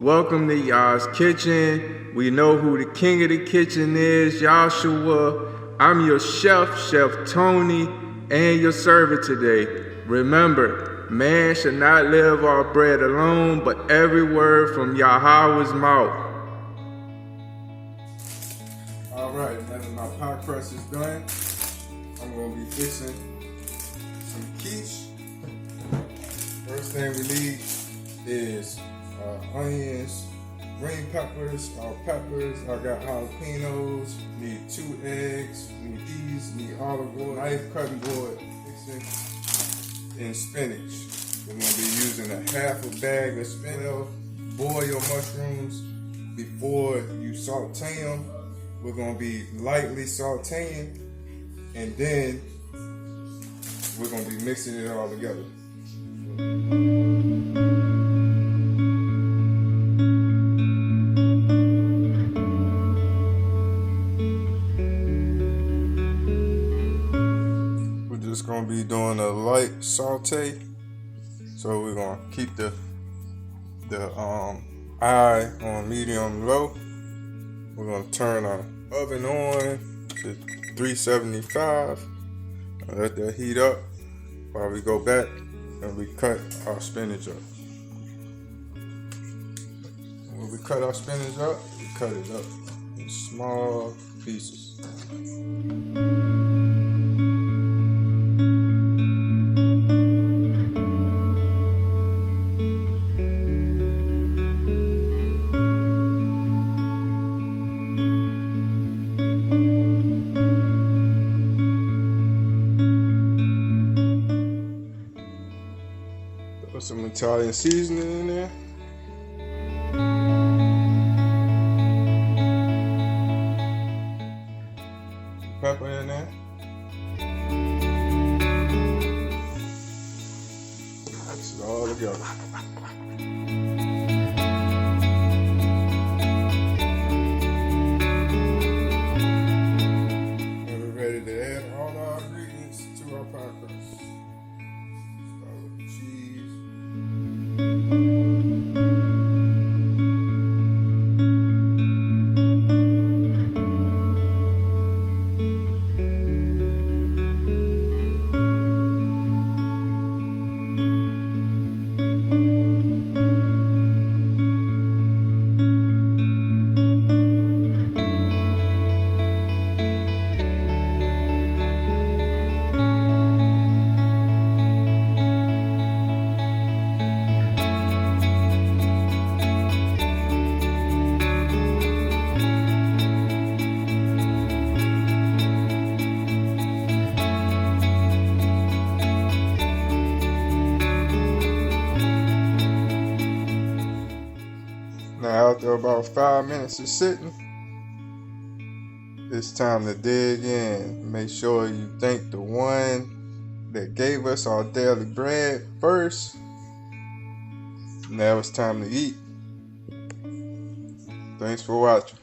Welcome to YAHs Kitchen. We know who the king of the kitchen is, Yashua. I'm your chef, Chef Tony, and your server today. Remember, man should not live off bread alone, but every word from Yahweh's mouth. All right, now that my pie crust is done, I'm gonna be fixing some quiche. First thing we need is onions, green peppers, peppers. I got jalapenos. Need 2 eggs. Need these. Need olive oil, knife, cutting board, mixing, and spinach. We're gonna be using a half a bag of spinach. Boil your mushrooms before you saute them. We're gonna be lightly sauteing, and then we're gonna be mixing it all together. We're just gonna be doing a light saute, so we're gonna keep the eye on medium low. We're gonna turn our oven on to 375 and let that heat up while we go back and we cut our spinach up. When we cut our spinach up, we cut it up in small pieces. Put some Italian seasoning in there. Pepper in there. Mix it all together. And we're ready to add all our ingredients to our pie crust. Start with the cheese. Now after about 5 minutes of sitting, it's time to dig in. Make sure you thank the one that gave us our daily bread first. Now it's time to eat. Thanks for watching.